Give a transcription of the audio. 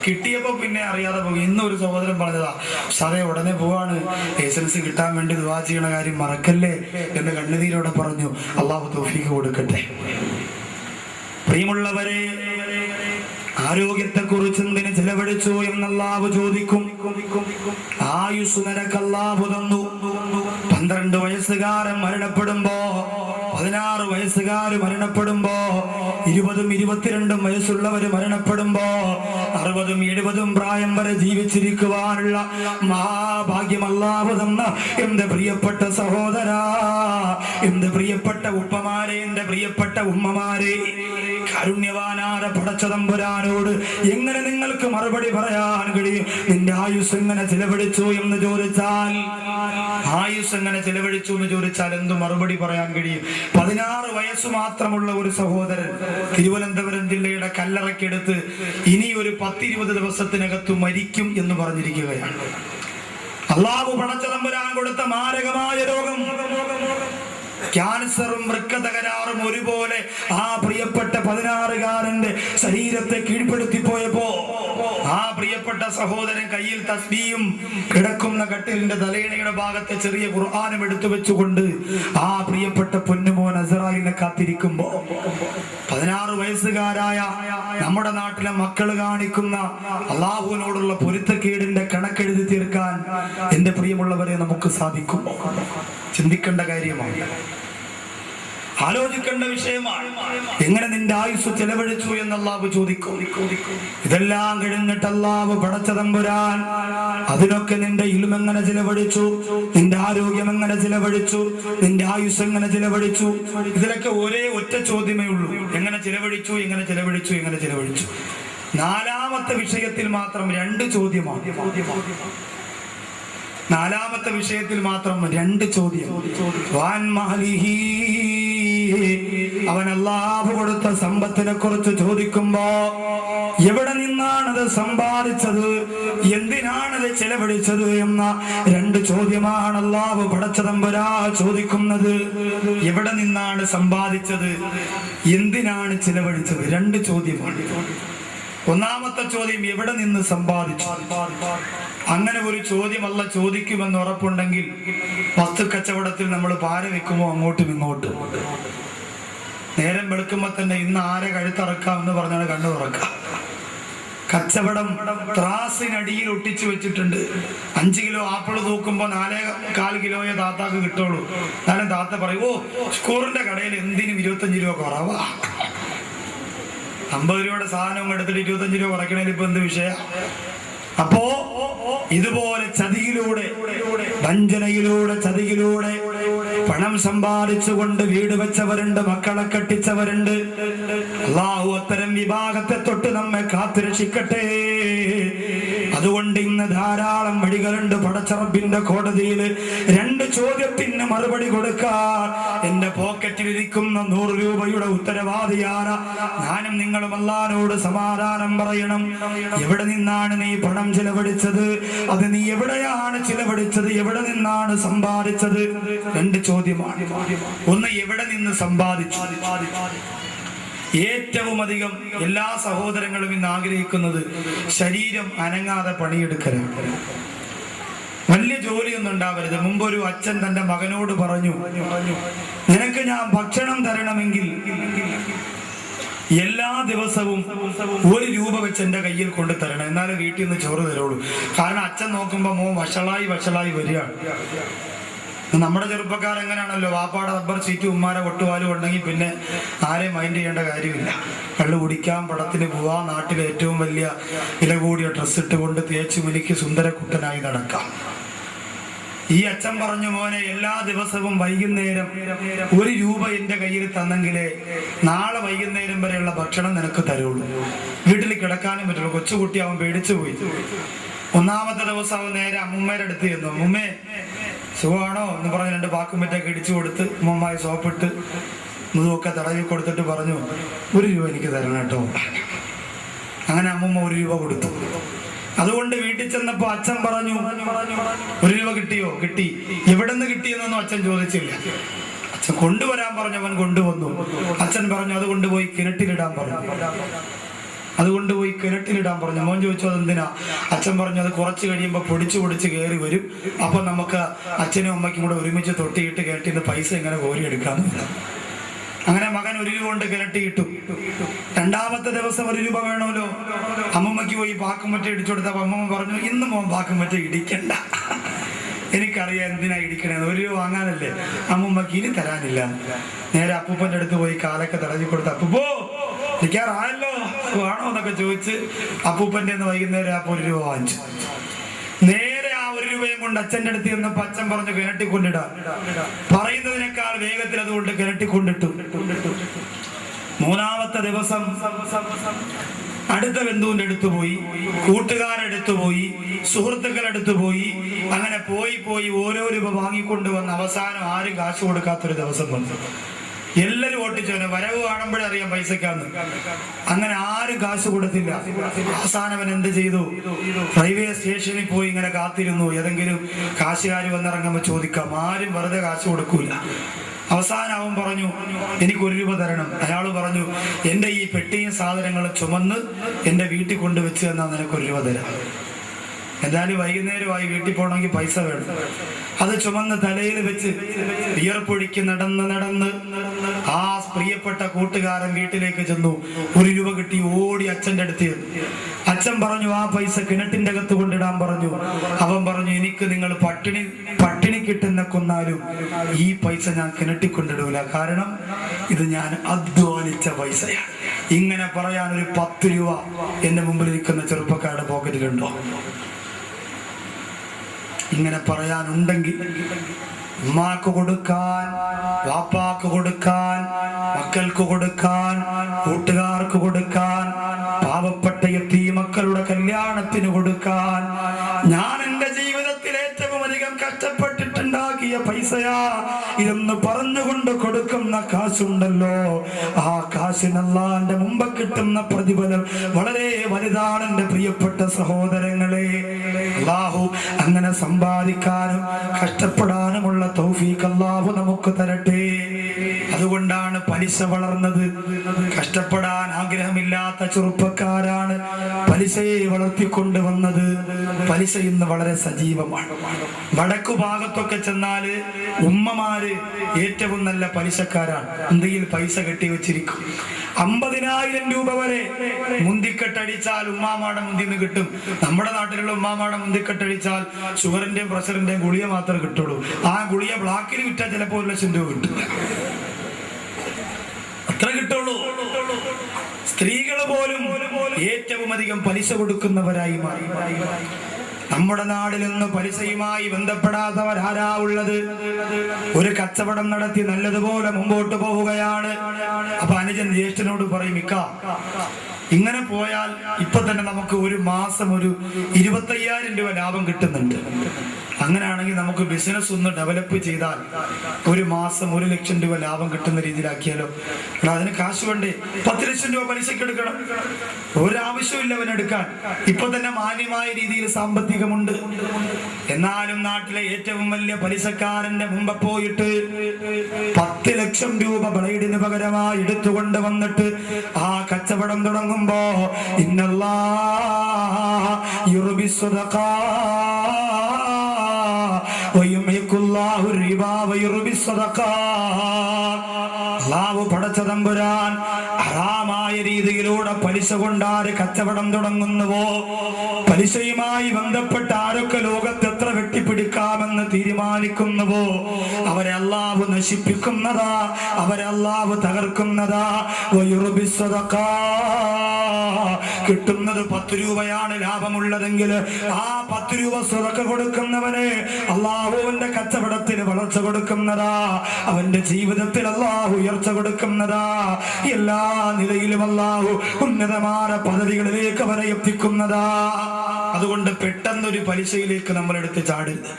കിട്ടിയപ്പോ പിന്നെ അറിയാതെ പോകും. ഇന്നൊരു സഹോദരൻ പറഞ്ഞതാ, സാറേ ഉടനെ പോവാണ്, ലൈസൻസ് കിട്ടാൻ വേണ്ടി ദുആ ചെയ്യണ കാര്യം മറക്കല്ലേ എന്ന് കണ്ണുനീരോടെ പറഞ്ഞു. അള്ളാഹു തൗഫീഖ് കൊടുക്കട്ടെ. പ്രിയമുള്ളവരെ, ആരോഗ്യത്തെ കുറിച്ച് എന്തിന് ചെലവഴിച്ചു എന്ന് അല്ലാഹു ചോദിക്കും. ആയുസ് നിനക്ക് അല്ലാഹു തന്നു. 12 വയസ്സുകാരൻ മരണപ്പെടുമ്പോ, 16 വയസ്സുകാർ മരണപ്പെടുമ്പോ, 20ഉം 22ഉം വയസ്സുള്ളവര് മരണപ്പെടുമ്പോ, 60ഉം 70ഉം പ്രായം വരെ ജീവിച്ചിരിക്കുവാനുള്ള മഹാഭാഗ്യം അല്ലാഹു തന്ന എന്റെ പ്രിയപ്പെട്ട സഹോദരാ, എന്റെ പ്രിയപ്പെട്ട ഉപ്പമാരെ, എന്റെ പ്രിയപ്പെട്ട ഉമ്മമാരെ, കാരുണ്യവാനായ പടച്ച തമ്പുരാനോട് എങ്ങനെ നിങ്ങൾക്ക് മറുപടി പറയാൻ കഴിയും? നിന്റെ ആയുസ് എങ്ങനെ ചിലവഴിച്ചു എന്ന് ചോദിച്ചാൽ, ആയുസ് എങ്ങനെ ചിലവഴിച്ചു എന്ന് ചോദിച്ചാൽ എന്ത് മറുപടി പറയാൻ കഴിയും? 16 വയസ്സ് മാത്രമുള്ള ഒരു സഹോദരൻ തിരുവനന്തപുരം ജില്ലയുടെ കല്ലറയ്ക്കടുത്ത് ഇനി ഒരു 10-20 ദിവസത്തിനകത്ത് മരിക്കും എന്ന് പറഞ്ഞിരിക്കുകയാണ്. അല്ലാഹു പടച്ച തമ്പുരാൻ കൊടുത്ത മാരകമായ രോഗം, ക്യാൻസറും വൃക്ക തകരാറും ഒരുപോലെ ആ പ്രിയപ്പെട്ട 16-കാരന്റെ ശരീരത്തെ കീഴ്പ്പെടുത്തി പോയപ്പോ, ആ പ്രിയപ്പെട്ട സഹോദരൻ കയ്യിൽ തസ്ബീഹും കിടക്കുന്ന കട്ടിലിന്റെ തലയിണയുടെ ഭാഗത്തെ ചെറിയ ഖുർആനും എടുത്തു വെച്ചുകൊണ്ട് ആ പ്രിയപ്പെട്ട പൊന്നുമോൻ അസ്റായിലിനെ കാത്തിരിക്കുമ്പോ, 16 വയസ്സുകാരായ നമ്മുടെ നാട്ടിലെ മക്കൾ കാണിക്കുന്ന അള്ളാഹുവിനോടുള്ള പൊരുത്തക്കേടിന്റെ കണക്കെഴുതി തീർക്കാൻ എന്റെ പ്രിയമുള്ളവരെ നമുക്ക് സാധിക്കും. ചിന്തിക്കേണ്ട കാര്യമാണ്, ആലോചിക്കേണ്ട വിഷയമാണ്. എങ്ങനെ നിന്റെ ആയുസ് ചെലവഴിച്ചു എന്ന് അല്ലാഹു ചോദിക്കും. ഇതെല്ലാം കഴിഞ്ഞിട്ട് അല്ലാഹു പടച്ച തമ്പുരാൻ അതിനൊക്കെ നിന്റെ ഇൽമ് എങ്ങനെ ചെലവഴിച്ചു, നിന്റെ ആരോഗ്യം എങ്ങനെ ചെലവഴിച്ചു, നിന്റെ ആയുസ് എങ്ങനെ ചെലവഴിച്ചു, ഇതിലൊക്കെ ഒരേ ഒറ്റ ചോദ്യമേ ഉള്ളൂ: എങ്ങനെ ചെലവഴിച്ചു, എങ്ങനെ ചെലവഴിച്ചു, എങ്ങനെ ചെലവഴിച്ചു. 4ാമത്തെ വിഷയത്തിൽ മാത്രം 2 ചോദ്യമാണ്. 4ാമത്തെ വിഷയത്തിൽ മാത്രം 2 ചോദ്യം. അവൻ അല്ലാഹു കൊടുത്ത സമ്പത്തിനെ കുറിച്ച് ചോദിക്കുമ്പോ, എവിടെ നിന്നാണത് സമ്പാദിച്ചത്, എന്തിനാണത് ചെലവഴിച്ചത് എന്ന 2 ചോദ്യമാണ് അല്ലാഹു പടച്ച തമ്പുരാൻ ചോദിക്കുന്നത്. എവിടെ നിന്നാണ് സമ്പാദിച്ചത്, എന്തിനാണ് ചെലവഴിച്ചത്, 2 ചോദ്യമാണ്. 1ാമത്തെ ചോദ്യം എവിടെ നിന്ന് സമ്പാദിച്ചു. അങ്ങനെ ഒരു ചോദ്യം അല്ല ചോദിക്കുമെന്ന് ഉറപ്പുണ്ടെങ്കിൽ വസ്തു കച്ചവടത്തിൽ നമ്മൾ പാര വെക്കുമോ അങ്ങോട്ടും ഇങ്ങോട്ടും, നേരം വെളുക്കുമ്പോ തന്നെ ഇന്ന് ആരെ കഴുത്തറക്കാം എന്ന് പറഞ്ഞാണ് കണ്ണു തുറക്കാം. കച്ചവടം ത്രാസിനടിയിൽ ഒട്ടിച്ചു വെച്ചിട്ടുണ്ട്. 5 കിലോ ആപ്പിൾ തൂക്കുമ്പോ 4.25 കിലോയെ താത്താക്ക് കിട്ടുള്ളൂ. എന്നാലും താത്ത പറയും, ഓ സ്കൂറിന്റെ കടയിൽ എന്തിനും 25 രൂപ കുറവാ. 50 രൂപയുടെ സാധനം എടുത്തിട്ട് 25 രൂപ കുറയ്ക്കണേൽ ഇപ്പൊ എന്ത് വിഷയ? അപ്പോ ഇതുപോലെ ചതിയിലൂടെ, വഞ്ചനയിലൂടെ, ചതിയിലൂടെ പണം സമ്പാദിച്ചുകൊണ്ട് വീട് വെച്ചവരുണ്ട്, മക്കളെ കെട്ടിച്ചവരുണ്ട്. അല്ലാഹു അത്തരം വിഭാഗത്തെ തൊട്ട് നമ്മെ കാത്തുരക്ഷിക്കട്ടെ. അതുകൊണ്ട് ഇന്ന് ധാരാളം വഴികളുണ്ട് പടച്ച റബ്ബിന്റെ കോടതിയിൽ 2 ചോദ്യത്തിന് മറുപടി കൊടുക്കാൻ. എന്റെ പോക്കറ്റിലിരിക്കുന്ന 100 രൂപയുടെ ഉത്തരവാദിയാണ് ഞാനും നിങ്ങളും. അല്ലാഹുവോട് സമാധാനം പറയണം. എവിടെ നിന്നാണ് നീ പണം ചിലവഴിച്ചത്, അത് നീ എവിടെയാണ് ചിലവഴിച്ചത്, എവിടെ നിന്നാണ് സമ്പാദിച്ചത്? 2 ചോദ്യമാണ്. ഒന്ന്, എവിടെ നിന്ന് സമ്പാദിച്ചു. ഏറ്റവും അധികം എല്ലാ സഹോദരങ്ങളും ഇന്ന് ആഗ്രഹിക്കുന്നത് ശരീരം അനങ്ങാതെ പണിയെടുക്കലാണ്. വലിയ ജോലിയൊന്നും ഉണ്ടാവരുത്. മുമ്പൊരു അച്ഛൻ തന്റെ മകനോട് പറഞ്ഞു, നിനക്ക് ഞാൻ ഭക്ഷണം തരണമെങ്കിൽ എല്ലാ ദിവസവും 1 രൂപ വെച്ച് എന്റെ കയ്യിൽ കൊണ്ട് തരണം, എന്നാലും വീട്ടിൽ നിന്ന് ചോറ് തരുള്ളൂ. കാരണം അച്ഛൻ നോക്കുമ്പോ മോൻ വഷളായി വരികയാണ്. നമ്മുടെ ചെറുപ്പക്കാർ എങ്ങനെയാണല്ലോ, വാപ്പാടെ റബ്ബർ സീറ്റ് ഉമ്മാരെ ഒട്ടുപാലും ഉണ്ടെങ്കിൽ പിന്നെ ആരെയും മൈൻഡ് ചെയ്യേണ്ട കാര്യമില്ല. കള്ളു കുടിക്കാം, പടത്തിന് പോവാം, നാട്ടിലെ ഏറ്റവും വലിയ വില കൂടിയ ഡ്രസ്സ് ഇട്ടുകൊണ്ട് തേച്ച് മിനിക്ക് സുന്ദരക്കുട്ടനായി നടക്കാം. ഈ അച്ഛൻ പറഞ്ഞു, മോനെ എല്ലാ ദിവസവും വൈകുന്നേരം 1 രൂപ എന്റെ കയ്യിൽ തന്നെങ്കിലേ നാളെ വൈകുന്നേരം വരെയുള്ള ഭക്ഷണം നിനക്ക് തരുള്ളൂ. വീട്ടിൽ കിടക്കാനും പറ്റുള്ളൂ. കൊച്ചുകുട്ടി അവൻ പേടിച്ചു പോയി. 1ാമത്തെ ദിവസം അവൻ നേരെ അമ്മൂമ്മയുടെ അടുത്ത് ചെന്നു. അമ്മൂമ്മേ സുഖമാണോ എന്ന് പറഞ്ഞ് 2 പാക്കുമ്പറ്റൊക്കെ ഇടിച്ചു കൊടുത്ത് അമ്മൂമ്മായി സോപ്പിട്ട് മുതുവൊക്കെ തടവി കൊടുത്തിട്ട് പറഞ്ഞു, 1 രൂപ എനിക്ക് തരണം കേട്ടോ. അങ്ങനെ അമ്മൂമ്മ 1 രൂപ കൊടുത്തു. അതുകൊണ്ട് വീട്ടിൽ ചെന്നപ്പോ അച്ഛൻ പറഞ്ഞു, 1 രൂപ കിട്ടിയോ? കിട്ടി. എവിടെ നിന്ന് കിട്ടിയെന്നൊന്നും അച്ഛൻ ചോദിച്ചില്ല. അച്ഛൻ കൊണ്ടുവരാൻ പറഞ്ഞു, അവൻ കൊണ്ടുവന്നു. അച്ഛൻ പറഞ്ഞു, അത് കൊണ്ടുപോയി കിണറ്റിലിടാൻ പറഞ്ഞു. അതുകൊണ്ട് പോയി കിണറ്റിലിടാൻ പറഞ്ഞു. മോൻ ചോദിച്ചു അതെന്തിനാ? അച്ഛൻ പറഞ്ഞു അത് കുറച്ച് കഴിയുമ്പോൾ പൊടിച്ച് കയറി വരും, അപ്പൊ നമുക്ക് അച്ഛനും അമ്മയ്ക്കും കൂടെ ഒരുമിച്ച് തൊട്ടിയിട്ട് കിണറ്റിന്ന് പൈസ ഇങ്ങനെ കോരിയെടുക്കാന്ന്. അങ്ങനെ മകൻ 1 രൂപ കൊണ്ട് കിണറ്റിയിട്ടു. 2ാമത്തെ ദിവസം 1 രൂപ വേണമല്ലോ. അമ്മമ്മയ്ക്ക് പോയി പാക്കുമറ്റ ഇടിച്ചു കൊടുത്തപ്പോ അമ്മമ്മ പറഞ്ഞു ഇന്ന് മോൻ പാക്കുമറ്റ ഇടിക്കണ്ട, എനിക്കറിയാം എന്തിനാ ഇടിക്കണേന്ന്, 1 രൂപ വാങ്ങാനല്ലേ. അമ്മമ്മക്ക് ഇനി തരാനില്ല. നേരെ അപ്പൂപ്പന്റെ അടുത്ത് പോയി കാലൊക്കെ തടഞ്ഞു കൊടുത്ത് അപ്പൂപ്പോ ഇരിക്കാറായല്ലോ ആണോ എന്നൊക്കെ ചോദിച്ച് അപ്പൂപ്പന്റെ വൈകുന്നേരം ആ 1 രൂപ വാങ്ങിച്ചു. നേരെ ആ 1 രൂപയും കൊണ്ട് അച്ഛന്റെ അടുത്ത് ചെന്നപ്പോ അച്ഛൻ പറഞ്ഞു കിണറ്റിക്കൊണ്ടിടാ. പറയുന്നതിനേക്കാൾ വേഗത്തിൽ അതുകൊണ്ട് കിണറ്റിക്കൊണ്ടിട്ടു. 3ാമത്തെ ദിവസം അടുത്ത ബന്ധുവിന്റെ അടുത്ത് പോയി, കൂട്ടുകാരെടുത്തു പോയി, സുഹൃത്തുക്കളെടുത്ത് പോയി. അങ്ങനെ പോയി ഓരോ രൂപ വാങ്ങിക്കൊണ്ടുവന്ന് അവസാനം ആരും കാശ് കൊടുക്കാത്തൊരു ദിവസം വന്നു. എല്ലാരും ഓട്ടിച്ചവനെ വരവ് കാണുമ്പോഴേ അറിയാം പൈസക്കാന്ന്. അങ്ങനെ ആരും കാശ് കൊടുത്തില്ല. അവസാനം അവൻ എന്ത് ചെയ്തു? റെയിൽവേ സ്റ്റേഷനിൽ പോയി ഇങ്ങനെ കാത്തിരുന്നു, ഏതെങ്കിലും കാശുകാർ വന്നിറങ്ങുമ്പോൾ ചോദിക്കാം. ആരും വെറുതെ കാശ് കൊടുക്കൂല. അവസാനം അവൻ പറഞ്ഞു എനിക്ക് 1 രൂപ തരണം. അയാൾ പറഞ്ഞു എന്റെ ഈ പെട്ടിയും സാധനങ്ങളും ചുമന്ന് എന്റെ വീട്ടിൽ കൊണ്ടുവച്ച് തന്നാൽ നിനക്ക് 1 രൂപ തരാം. എന്തായാലും വൈകുന്നേരമായി വീട്ടിൽ പോകണമെങ്കിൽ പൈസ വേണം. അത് ചുമന്ന് തലയിൽ വെച്ച് വിയർപ്പൊഴിക്ക് നടന്ന് ആ പ്രിയപ്പെട്ട കൂട്ടുകാരൻ വീട്ടിലേക്ക് ചെന്നു. 1 രൂപ കിട്ടി, ഓടി അച്ഛന്റെ അടുത്ത് ചെന്നു. അച്ഛൻ പറഞ്ഞു ആ പൈസ കിണറ്റിന്റെ അകത്ത് കൊണ്ടിടാൻ പറഞ്ഞു. അവൻ പറഞ്ഞു എനിക്ക് നിങ്ങൾ പട്ടിണിക്കിട്ടെന്നെ കൊന്നാലും ഈ പൈസ ഞാൻ കിണറ്റിൽ കൊണ്ടിടൂല, കാരണം ഇത് ഞാൻ അധ്വാനിച്ച പൈസയാണ്. ഇങ്ങനെ പറയാൻ ഒരു 10 രൂപ എന്റെ മുമ്പിൽ ഇരിക്കുന്ന ചെറുപ്പക്കാരുടെ പോക്കറ്റിലുണ്ടോ? ഇങ്ങനെ പറയാനുണ്ടെങ്കിൽ ഉമ്മാക്ക് കൊടുക്കാൻ, വാപ്പാക്ക് കൊടുക്കാൻ, മക്കൾക്ക് കൊടുക്കാൻ, കൂട്ടുകാർക്ക് കൊടുക്കാൻ, പാവപ്പെട്ട യതീമക്കളുടെ കല്യാണത്തിന് കൊടുക്കാൻ, ഞാൻ എന്റെ ജീവിതത്തിൽ ഏറ്റവും അധികം കഷ്ടപ്പെട്ടിട്ടുണ്ടാക്കിയ പൈസയാ ഇതെന്ന് പറഞ്ഞുകൊണ്ട് കൊടുക്കുന്ന കാശുണ്ടല്ലോ, ആ കാശിന് അല്ലാഹുവിന്റെ മുമ്പ് കിട്ടുന്ന പ്രതിഫലം വളരെ വലുതാണ്. എന്റെ പ്രിയപ്പെട്ട സഹോദരങ്ങളെ, അല്ലാഹു അങ്ങനെ സമ്പാദിക്കാനും കഷ്ടപ്പെടാനുമുള്ള തൗഫീഖ് അല്ലാഹു നമുക്ക് തരട്ടെ. അതുകൊണ്ടാണ് പലിശ വളർന്നത്. കഷ്ടപ്പെടാൻ ആഗ്രഹമില്ലാത്ത ചെറുപ്പക്കാരാണ് പലിശയെ വളർത്തിക്കൊണ്ടുവന്നത്. പലിശ ഇന്ന് വളരെ സജീവമാണ്. വടക്കു ഭാഗത്തൊക്കെ ചെന്നാല് ഉമ്മമാര് ഏറ്റവും നല്ല പലിശക്കാരാണ്. എന്തെങ്കിലും പൈസ കെട്ടിവെച്ചിരിക്കും. 50,000 രൂപ വരെ മുന്തിക്കെട്ടടിച്ചാൽ ഉമ്മാമാടെ മുന്തിന്ന് കിട്ടും. നമ്മുടെ നാട്ടിലുള്ള ഉമ്മാമാടെ മുന്തിക്കെട്ടടിച്ചാൽ ഷുഗറിന്റെയും പ്രഷറിന്റെയും ഗുളിക മാത്രമേ കിട്ടുള്ളൂ. ആ ഗുളിക ബ്ലാക്കിൽ വിറ്റാൽ ചിലപ്പോൾ 1 ലക്ഷം രൂപ കിട്ടും. അത്ര കിട്ടുള്ളൂ. സ്ത്രീകൾ പോലും ഏറ്റവും അധികം പലിശ കൊടുക്കുന്നവരായി മാറി. നമ്മുടെ നാട്ടിൽ നിന്ന് പലിശയുമായി ബന്ധപ്പെടാത്തവരാരാ ഉള്ളത്? ഒരു കച്ചവടം നടത്തി നല്ലതുപോലെ മുമ്പോട്ട് പോവുകയാണ്. അപ്പൊ അനുജൻ ജ്യേഷ്ഠനോട് പറയും ഇക്ക ഇങ്ങനെ പോയാൽ ഇപ്പൊ തന്നെ നമുക്ക് ഒരു മാസം ഒരു 25,000 രൂപ ലാഭം കിട്ടുന്നുണ്ട്. അങ്ങനെയാണെങ്കിൽ നമുക്ക് ബിസിനസ് ഒന്ന് ഡെവലപ്പ് ചെയ്താൽ ഒരു മാസം 1 ലക്ഷം രൂപ ലാഭം കിട്ടുന്ന രീതിയിലാക്കിയാലോ. അതിന് കാശ് വേണ്ടേ? 10 ലക്ഷം രൂപ പലിശക്ക് എടുക്കണം. ഒരാവശ്യമില്ല അവനെടുക്കാൻ. ഇപ്പൊ തന്നെ മാന്യമായ രീതിയിൽ സാമ്പത്തികമുണ്ട്. എന്നാലും നാട്ടിലെ ഏറ്റവും വലിയ പലിശക്കാരന്റെ മുമ്പ് പോയിട്ട് 10 ലക്ഷം രൂപ ബ്ലേഡിന് പകരമായി എടുത്തുകൊണ്ട് വന്നിട്ട് ആ കച്ചവടം തുടങ്ങുമ്പോ ഇന്നല്ലാഹ യുർബി സ്വദഖാ വയുമികുല്ലാഹു റിബാ വയുർബി സ്വദഖാ. അല്ലാഹു പടച്ച തമ്പുരാൻ ഹറാമായ രീതിയിലൂടെ പലിശ കൊണ്ടാര് കച്ചവടം തുടങ്ങുന്നുവോ, പലിശയുമായി ബന്ധപ്പെട്ട് ആരൊക്കെ ലോകത്ത് എത്ര വെട്ടിപ്പിടിക്കാമെന്ന് തീരുമാനിക്കുന്നുവോ അവരെ അല്ലാഹു നശിപ്പിക്കുന്നതാ, അവരെ അല്ലാഹു തകർക്കുന്നതാ. വയുർബി സ്വദഖാ. കിട്ടുന്നത് 10 രൂപയാണ് ലാഭമുള്ളതെങ്കിൽ ആ 10 രൂപ സ്വതക്ക കൊടുക്കുന്നവന് അല്ലാഹുവിന്റെ കച്ചവടത്തിന് വളർച്ച കൊടുക്കുന്നതാ, അവന്റെ ജീവിതത്തിൽ അല്ലാഹു ഉയർച്ച കൊടുക്കുന്നതാ. എല്ലാ നിലയിലും അല്ലാഹു ഉന്നതമായ പദവികളിലേക്ക് അവരെ എത്തിക്കുന്നതാ. അതുകൊണ്ട് പെട്ടെന്നൊരു പലിശയിലേക്ക് നമ്മൾ എടുത്ത് ചാടരുത്.